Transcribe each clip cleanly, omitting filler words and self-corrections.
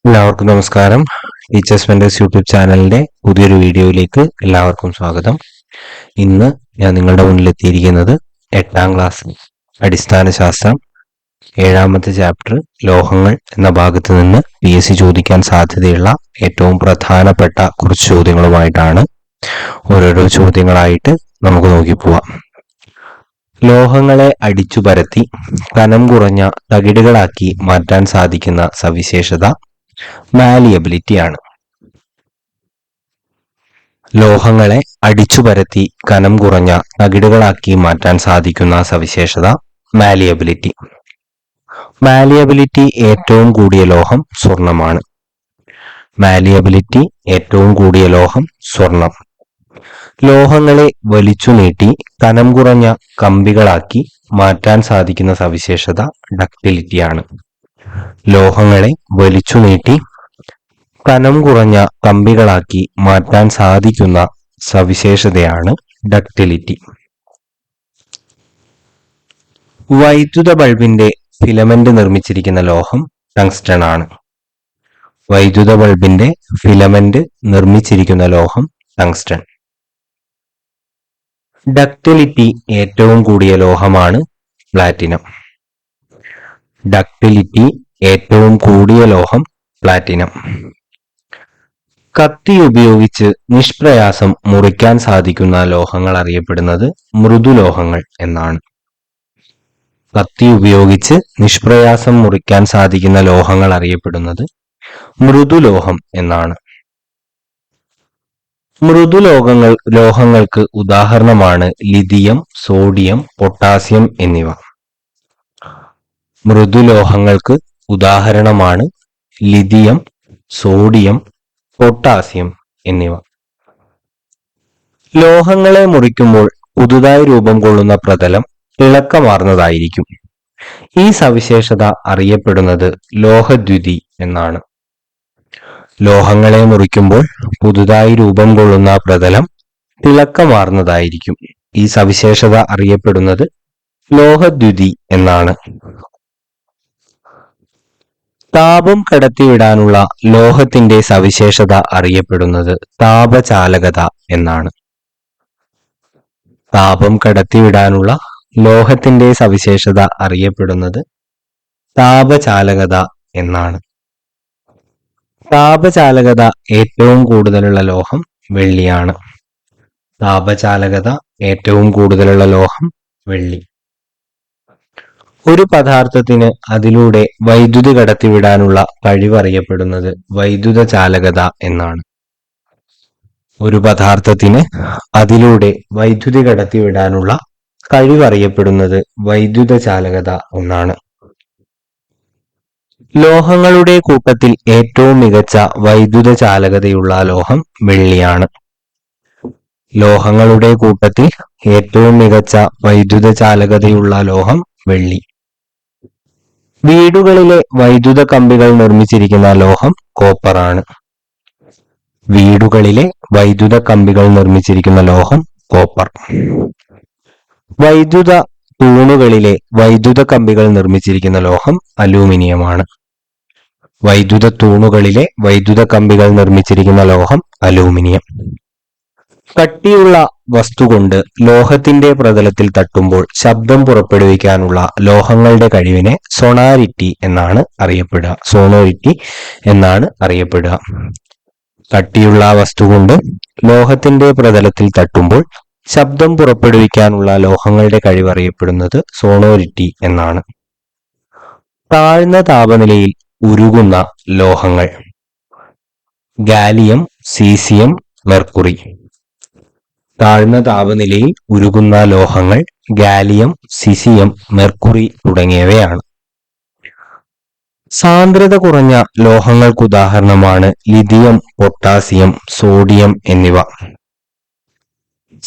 എല്ലാവർക്കും നമസ്കാരം. Teachers mentors YouTube ചാനലിന്റെ പുതിയൊരു വീഡിയോയിലേക്ക് എല്ലാവർക്കും സ്വാഗതം. ഇന്ന് ഞാൻ നിങ്ങളുടെ മുന്നിൽ എത്തിയിരിക്കുന്നത് 8ാം ക്ലാസ് അടിസ്ഥാന ശാസ്ത്രം 7ാമത്തെ ചാപ്റ്റർ ലോഹങ്ങൾ എന്ന ഭാഗത്ത് നിന്ന് PSC ചോദിക്കാൻ സാധ്യതയുള്ള ഏറ്റവും പ്രധാനപ്പെട്ട കുറച്ച് ചോദ്യങ്ങളുമായിട്ടാണ്. ഓരോരോ ചോദ്യങ്ങളായിട്ട് നമുക്ക് നോക്കി പോവാം. ലോഹങ്ങളെ അടിച്ചു പരത്തി കനം കുറഞ്ഞ തകിടുകളാക്കി മാറ്റാൻ സാധിക്കുന്ന സവിശേഷത മാലിയബിലിറ്റി ആണ്. ലോഹങ്ങളെ അടിച്ചു പരത്തി കനം കുറഞ്ഞ തകിടുകളാക്കി മാറ്റാൻ സാധിക്കുന്ന സവിശേഷത മാലിയബിലിറ്റി. മാലിയബിലിറ്റി ഏറ്റവും കൂടിയ ലോഹം സ്വർണമാണ്. മാലിയബിലിറ്റി ഏറ്റവും കൂടിയ ലോഹം സ്വർണം. ലോഹങ്ങളെ വലിച്ചു നീട്ടി കനം കുറഞ്ഞ കമ്പികളാക്കി മാറ്റാൻ സാധിക്കുന്ന സവിശേഷത ഡക്റ്റിലിറ്റിയാണ്. ലോഹങ്ങളെ വലിച്ചു നീട്ടി കനം കുറഞ്ഞ കമ്പികളാക്കി മാറ്റാൻ സാധിക്കുന്ന സവിശേഷതയാണ് ഡക്റ്റിലിറ്റി. വൈദ്യുത ബൾബിന്റെ ഫിലമെന്റ് നിർമ്മിച്ചിരിക്കുന്ന ലോഹം ടങ്സ്റ്റൺ ആണ്. വൈദ്യുത ബൾബിന്റെ ഫിലമെന്റ് നിർമ്മിച്ചിരിക്കുന്ന ലോഹം ടങ്സ്റ്റൺ. ഡക്റ്റിലിറ്റി ഏറ്റവും കൂടിയ ലോഹമാണ് പ്ലാറ്റിനം. ഡക്റ്റിലിറ്റി ഏറ്റവും കൂടിയ ലോഹം പ്ലാറ്റിനം. കത്തി ഉപയോഗിച്ച് നിഷ്പ്രയാസം മുറിക്കാൻ സാധിക്കുന്ന ലോഹങ്ങൾ അറിയപ്പെടുന്നത് മൃദുലോഹങ്ങൾ എന്നാണ്. കത്തി ഉപയോഗിച്ച് നിഷ്പ്രയാസം മുറിക്കാൻ സാധിക്കുന്ന ലോഹങ്ങൾ അറിയപ്പെടുന്നത് മൃദുലോഹം എന്നാണ്. ലോഹങ്ങൾക്ക് ഉദാഹരണമാണ് ലിഥിയം, സോഡിയം, പൊട്ടാസ്യം എന്നിവ. മൃദുലോഹങ്ങൾക്ക് ഉദാഹരണമാണ് ലിഥിയം, സോഡിയം, പൊട്ടാസ്യം എന്നിവ. ലോഹങ്ങളെ മുറിക്കുമ്പോൾ പുതുതായി രൂപം കൊള്ളുന്ന പ്രതലം തിളക്കമാർന്നതായിരിക്കും. ഈ സവിശേഷത അറിയപ്പെടുന്നത് ലോഹദ്യുതി എന്നാണ്. ലോഹങ്ങളെ മുറിക്കുമ്പോൾ പുതുതായി രൂപം കൊള്ളുന്ന പ്രതലം തിളക്കമാർന്നതായിരിക്കും. ഈ സവിശേഷത അറിയപ്പെടുന്നത് ലോഹദ്യുതി എന്നാണ്. താപം കടത്തിവിടാനുള്ള ലോഹത്തിന്റെ സവിശേഷത അറിയപ്പെടുന്നത് താപചാലകത എന്നാണ്. താപം കടത്തിവിടാനുള്ള ലോഹത്തിന്റെ സവിശേഷത അറിയപ്പെടുന്നത് താപചാലകത എന്നാണ്. താപചാലകത ഏറ്റവും കൂടുതലുള്ള ലോഹം വെള്ളിയാണ്. താപചാലകത ഏറ്റവും കൂടുതലുള്ള ലോഹം വെള്ളി. ഒരു പദാർത്ഥത്തിന് അതിലൂടെ വൈദ്യുതി കടത്തിവിടാനുള്ള കഴിവ് അറിയപ്പെടുന്നത് വൈദ്യുത ചാലകത എന്നാണ്. ഒരു പദാർത്ഥത്തിന് അതിലൂടെ വൈദ്യുതി കടത്തിവിടാനുള്ള കഴിവ് അറിയപ്പെടുന്നത് വൈദ്യുത ചാലകത എന്നാണ്. ലോഹങ്ങളുടെ കൂട്ടത്തിൽ ഏറ്റവും മികച്ച വൈദ്യുത ചാലകതയുള്ള ലോഹം വെള്ളിയാണ്. ലോഹങ്ങളുടെ കൂട്ടത്തിൽ ഏറ്റവും മികച്ച വൈദ്യുത ചാലകതയുള്ള ലോഹം വെള്ളി. വീടുകളിലെ വൈദ്യുത കമ്പികൾ നിർമ്മിച്ചിരിക്കുന്ന ലോഹം കോപ്പറാണ്. വീടുകളിലെ വൈദ്യുത കമ്പികൾ നിർമ്മിച്ചിരിക്കുന്ന ലോഹം കോപ്പർ. വൈദ്യുത തൂണുകളിലെ വൈദ്യുത കമ്പികൾ നിർമ്മിച്ചിരിക്കുന്ന ലോഹം അലൂമിനിയമാണ്. വൈദ്യുത തൂണുകളിലെ വൈദ്യുത കമ്പികൾ നിർമ്മിച്ചിരിക്കുന്ന ലോഹം അലൂമിനിയം. കട്ടിയുള്ള വസ്തു കൊണ്ട് ലോഹത്തിന്റെ പ്രതലത്തിൽ തട്ടുമ്പോൾ ശബ്ദം പുറപ്പെടുവിക്കാനുള്ള ലോഹങ്ങളുടെ കഴിവിനെ സൊണാരിറ്റി എന്നാണ് അറിയപ്പെടുക. കട്ടിയുള്ള വസ്തു കൊണ്ട് ലോഹത്തിന്റെ പ്രതലത്തിൽ തട്ടുമ്പോൾ ശബ്ദം പുറപ്പെടുവിക്കാനുള്ള ലോഹങ്ങളുടെ കഴിവ് അറിയപ്പെടുന്നത് സോണോരിറ്റി എന്നാണ്. താഴ്ന്ന താപനിലയിൽ ഉരുകുന്ന ലോഹങ്ങൾ ഗാലിയം, സീസിയം, മെർക്കുറി. താഴ്ന്ന താപനിലയിൽ ഉരുകുന്ന ലോഹങ്ങൾ ഗാലിയം, സിസിയം, മെർക്കുറി തുടങ്ങിയവയാണ്. സാന്ദ്രത കുറഞ്ഞ ലോഹങ്ങൾക്ക് ഉദാഹരണമാണ് ലിഥിയം, പൊട്ടാസ്യം, സോഡിയം എന്നിവ.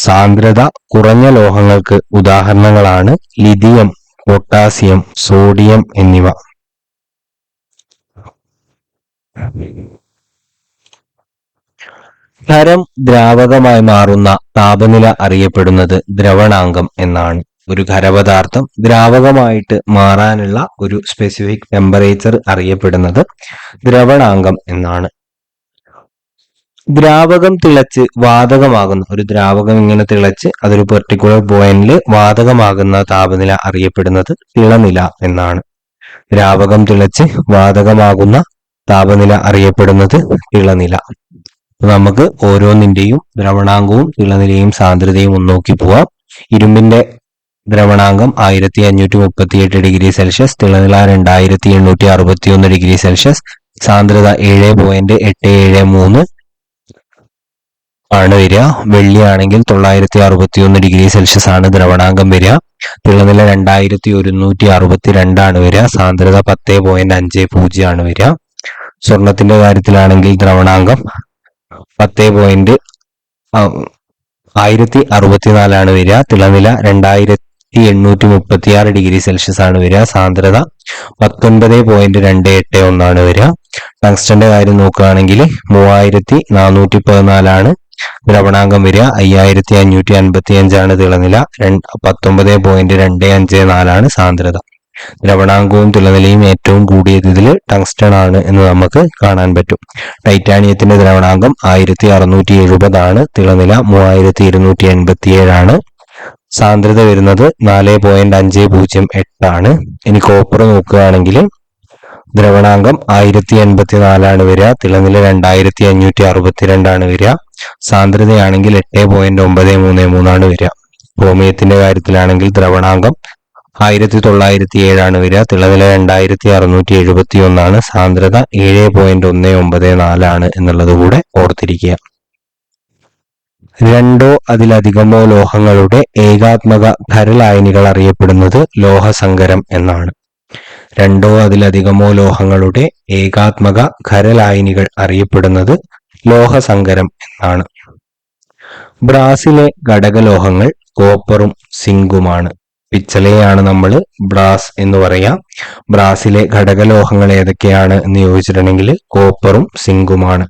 സാന്ദ്രത കുറഞ്ഞ ലോഹങ്ങൾക്ക് ഉദാഹരണങ്ങളാണ് ലിഥിയം, പൊട്ടാസ്യം, സോഡിയം എന്നിവ. ഖരം ദ്രാവകമായി മാറുന്ന താപനില അറിയപ്പെടുന്നത് ദ്രവണാങ്കം എന്നാണ്. ഒരു ഖരപദാർത്ഥം ദ്രാവകമായിട്ട് മാറാനുള്ള ഒരു സ്പെസിഫിക് ടെമ്പറേച്ചർ അറിയപ്പെടുന്നത് ദ്രവണാങ്കം എന്നാണ്. ദ്രാവകം തിളച്ച് വാതകമാകുന്ന ഒരു ദ്രാവകം ഇങ്ങനെ തിളച്ച് അതൊരു പെർട്ടിക്കുലർ പോയിന്റിൽ വാതകമാകുന്ന താപനില അറിയപ്പെടുന്നത് തിളനില എന്നാണ്. ദ്രാവകം തിളച്ച് വാതകമാകുന്ന താപനില അറിയപ്പെടുന്നത് തിളനില. നമുക്ക് ഓരോന്നിന്റെയും ദ്രവണാങ്കവും തിളനിലയും സാന്ദ്രതയും ഒന്ന് നോക്കി പോവാം. ഇരുമ്പിന്റെ ദ്രവണാങ്കം 1538 ഡിഗ്രി സെൽഷ്യസ്, തിളനില 2861 ഡിഗ്രി സെൽഷ്യസ്, സാന്ദ്രത 7.873 ആണ് വരിക. വെള്ളിയാണെങ്കിൽ 961 ഡിഗ്രി സെൽഷ്യസ് ആണ് ദ്രവണാങ്കം വരിക. തിളനില 2162 ആണ് വരിക. സാന്ദ്രത 10.50 ആണ് വരിക. സ്വർണത്തിന്റെ കാര്യത്തിലാണെങ്കിൽ ദ്രവണാങ്കം 1064 ആണ് വരിക. തിളനില 2836 ഡിഗ്രി സെൽഷ്യസ് ആണ് വരിക. സാന്ദ്രത 19.281 ആണ് വരിക. ടങ്സ്റ്റന്റെ കാര്യം നോക്കുകയാണെങ്കിൽ 3414 ആണ് ദ്രവണാങ്കം വരിക. 5555 ആണ് തിളനില. 19.254 ആണ് സാന്ദ്രത. ദ്രവണാങ്കവും തിളനിലയും ഏറ്റവും കൂടിയത് ഇതിൽ ടങ്സ്റ്റൺ ആണ് എന്ന് നമുക്ക് കാണാൻ പറ്റും. ടൈറ്റാനിയത്തിന്റെ ദ്രവണാങ്കം 1670 ആണ്. തിളനില 3287 ആണ്. സാന്ദ്രത വരുന്നത് 4.508 ആണ്. ഇനി കോപ്പർ നോക്കുകയാണെങ്കിൽ ദ്രവണാങ്കം 1084 ആണ് വരിക. തിളനില 2562 ആണ് വരിക. സാന്ദ്രതയാണെങ്കിൽ 8.933 ആണ് വരിക. ക്രോമിയത്തിന്റെ കാര്യത്തിലാണെങ്കിൽ ദ്രവണാങ്കം 1907 ആണ് വരിക. തിളനില 2671 ആണ്. സാന്ദ്രത 7.194 ആണ് എന്നുള്ളത് കൂടെ ഓർത്തിരിക്കുക. രണ്ടോ അതിലധികമോ ലോഹങ്ങളുടെ ഏകാത്മക ഖരലായനികൾ അറിയപ്പെടുന്നത് ലോഹസങ്കരം എന്നാണ്. രണ്ടോ അതിലധികമോ ലോഹങ്ങളുടെ ഏകാത്മക ഖരലായനികൾ അറിയപ്പെടുന്നത് ലോഹസങ്കരം എന്നാണ്. ബ്രാസിലെ ഘടകലോഹങ്ങൾ കോപ്പറും സിങ്കുമാണ്. പിച്ചളയാണ് നമ്മൾ ബ്രാസ് എന്ന് പറയാം. ബ്രാസിലെ ഘടകലോഹങ്ങൾ ഏതൊക്കെയാണ് എന്ന് ചോദിച്ചിട്ടുണ്ടെങ്കിൽ കോപ്പറും സിങ്കുമാണ്.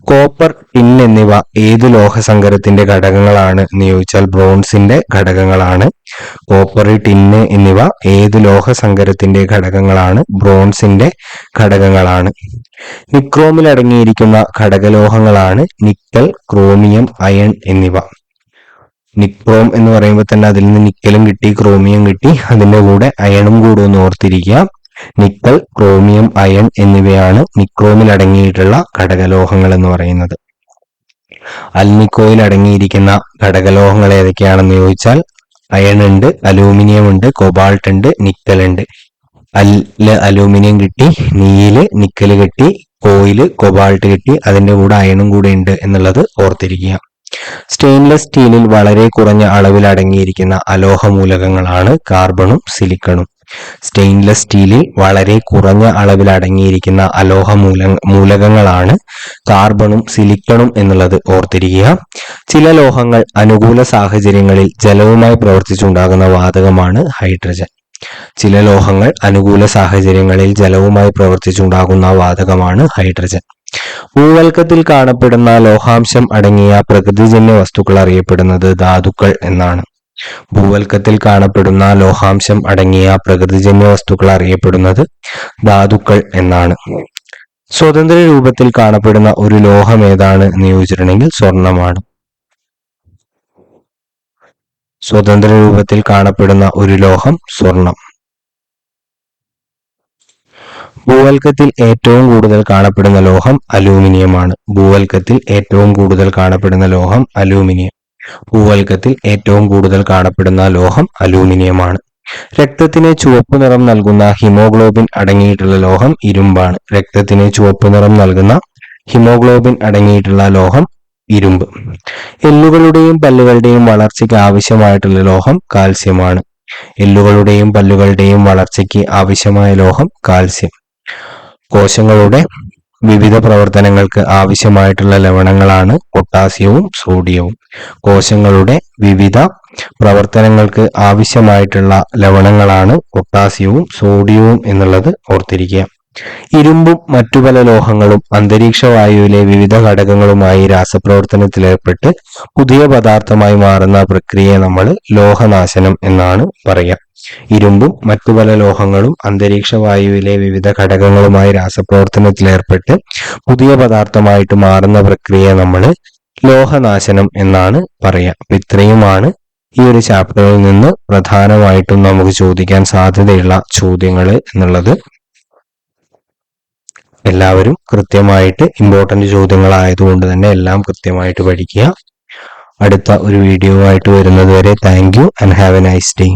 കോപ്പർ, ടിൻ എന്നിവ ഏത് ലോഹസങ്കരത്തിന്റെ ഘടകങ്ങളാണ് എന്ന് ചോദിച്ചാൽ ബ്രോൺസിന്റെ ഘടകങ്ങളാണ്. കോപ്പർ, ടിന്ന് എന്നിവ ഏത് ലോഹസങ്കരത്തിന്റെ ഘടകങ്ങളാണ്? ബ്രോൺസിന്റെ ഘടകങ്ങളാണ്. നിക്രോമിൽ അടങ്ങിയിരിക്കുന്ന ഘടകലോഹങ്ങളാണ് നിക്കൽ, ക്രോമിയം, അയൺ എന്നിവ. നിക്രോം എന്ന് പറയുമ്പോൾ തന്നെ അതിൽ നിന്ന് നിക്കലും കിട്ടി, ക്രോമിയം കിട്ടി, അതിന്റെ കൂടെ അയണും കൂടെ ഒന്ന് ഓർത്തിരിക്കുക. നിക്കൽ, ക്രോമിയം, അയൺ എന്നിവയാണ് നിക്രോമിൽ അടങ്ങിയിട്ടുള്ള ഘടകലോഹങ്ങൾ എന്ന് പറയുന്നത്. അൽനിക്കോയിൽ അടങ്ങിയിരിക്കുന്ന ഘടകലോഹങ്ങൾ ഏതൊക്കെയാണെന്ന് ചോദിച്ചാൽ അയൺ ഉണ്ട്, അലൂമിനിയം ഉണ്ട്, കൊബാൾട്ട് ഉണ്ട്, നിക്കൽ ഉണ്ട്. അലൂമിനിയം കിട്ടി, നീല് നിക്കല് കിട്ടി, കോയില് കൊബാൾട്ട് കിട്ടി, അതിന്റെ കൂടെ അയണും കൂടെ ഉണ്ട് എന്നുള്ളത് ഓർത്തിരിക്കുക. സ്റ്റെയിൻലെസ് സ്റ്റീലിൽ വളരെ കുറഞ്ഞ അളവിൽ അടങ്ങിയിരിക്കുന്ന അലോഹ മൂലകങ്ങളാണ് കാർബണും സിലിക്കണും. സ്റ്റെയിൻലെസ് സ്റ്റീലിൽ വളരെ കുറഞ്ഞ അളവിൽ അടങ്ങിയിരിക്കുന്ന അലോഹ മൂലകങ്ങളാണ് കാർബണും സിലിക്കണും എന്നുള്ളത് ഓർത്തിരിക്കുക. ചില ലോഹങ്ങൾ അനുകൂല സാഹചര്യങ്ങളിൽ ജലവുമായി പ്രവർത്തിച്ചുണ്ടാകുന്ന വാതകമാണ് ഹൈഡ്രജൻ. ചില ലോഹങ്ങൾ അനുകൂല സാഹചര്യങ്ങളിൽ ജലവുമായി പ്രവർത്തിച്ചുണ്ടാകുന്ന വാതകമാണ് ഹൈഡ്രജൻ. ഭൂവൽക്കത്തിൽ കാണപ്പെടുന്ന ലോഹാംശം അടങ്ങിയ പ്രകൃതിജന്യ വസ്തുക്കൾ അറിയപ്പെടുന്നത് ധാതുക്കൾ എന്നാണ്. ഭൂവൽക്കത്തിൽ കാണപ്പെടുന്ന ലോഹാംശം അടങ്ങിയ പ്രകൃതിജന്യ വസ്തുക്കൾ അറിയപ്പെടുന്നത് ധാതുക്കൾ എന്നാണ്. സ്വതന്ത്ര രൂപത്തിൽ കാണപ്പെടുന്ന ഒരു ലോഹം ഏതാണ് എന്ന് ചോദിച്ചിട്ടുണ്ടെങ്കിൽ സ്വർണമാണ്. സ്വതന്ത്ര രൂപത്തിൽ കാണപ്പെടുന്ന ഒരു ലോഹം സ്വർണം. ഭൂവൽക്കത്തിൽ ഏറ്റവും കൂടുതൽ കാണപ്പെടുന്ന ലോഹം അലൂമിനിയമാണ്. ഭൂവൽക്കത്തിൽ ഏറ്റവും കൂടുതൽ കാണപ്പെടുന്ന ലോഹം അലൂമിനിയം. ഭൂവൽക്കത്തിൽ ഏറ്റവും കൂടുതൽ കാണപ്പെടുന്ന ലോഹം അലൂമിനിയമാണ്. രക്തത്തിന് ചുവപ്പ് നിറം നൽകുന്ന ഹിമോഗ്ലോബിൻ അടങ്ങിയിട്ടുള്ള ലോഹം ഇരുമ്പാണ്. രക്തത്തിന് ചുവപ്പ് നിറം നൽകുന്ന ഹിമോഗ്ലോബിൻ അടങ്ങിയിട്ടുള്ള ലോഹം ഇരുമ്പ്. എല്ലുകളുടെയും പല്ലുകളുടെയും വളർച്ചയ്ക്ക് ആവശ്യമായിട്ടുള്ള ലോഹം കാൽസ്യമാണ്. എല്ലുകളുടെയും പല്ലുകളുടെയും വളർച്ചയ്ക്ക് ആവശ്യമായ ലോഹം കാൽസ്യം. കോശങ്ങളുടെ വിവിധ പ്രവർത്തനങ്ങൾക്ക് ആവശ്യമായിട്ടുള്ള ലവണങ്ങളാണ് പൊട്ടാസ്യവും സോഡിയവും. കോശങ്ങളുടെ വിവിധ പ്രവർത്തനങ്ങൾക്ക് ആവശ്യമായിട്ടുള്ള ലവണങ്ങളാണ് പൊട്ടാസ്യവും സോഡിയവും എന്നുള്ളത് ഓർത്തിരിക്കുക. ഇരുമ്പും മറ്റു പല ലോഹങ്ങളും അന്തരീക്ഷ വായുവിലെ വിവിധ ഘടകങ്ങളുമായി രാസപ്രവർത്തനത്തിലേർപ്പെട്ട് പുതിയ പദാർത്ഥമായി മാറുന്ന പ്രക്രിയയെ നമ്മൾ ലോഹനാശനം എന്നാണ് പറയുക. ഇരുമ്പും മറ്റു പല ലോഹങ്ങളും അന്തരീക്ഷ വായുവിലെ വിവിധ ഘടകങ്ങളുമായി രാസപ്രവർത്തനത്തിലേർപ്പെട്ട് പുതിയ പദാർത്ഥമായിട്ട് മാറുന്ന പ്രക്രിയയെ നമ്മൾ ലോഹനാശനം എന്നാണ് പറയുക. ഇത്രയുമാണ് ഈ ഒരു ചാപ്റ്ററിൽ നിന്ന് പ്രധാനമായിട്ടും നമുക്ക് ചോദിക്കാൻ സാധ്യതയുള്ള ചോദ്യങ്ങൾ എന്നുള്ളത്. എല്ലാവരും കൃത്യമായിട്ട് ഇമ്പോർട്ടന്റ് ചോദ്യങ്ങളായതുകൊണ്ട് തന്നെ എല്ലാം കൃത്യമായിട്ട് പഠിക്കുക. അടുത്ത ഒരു വീഡിയോ ആയിട്ട് വരുന്നത് വരെ thank you and have A nice day.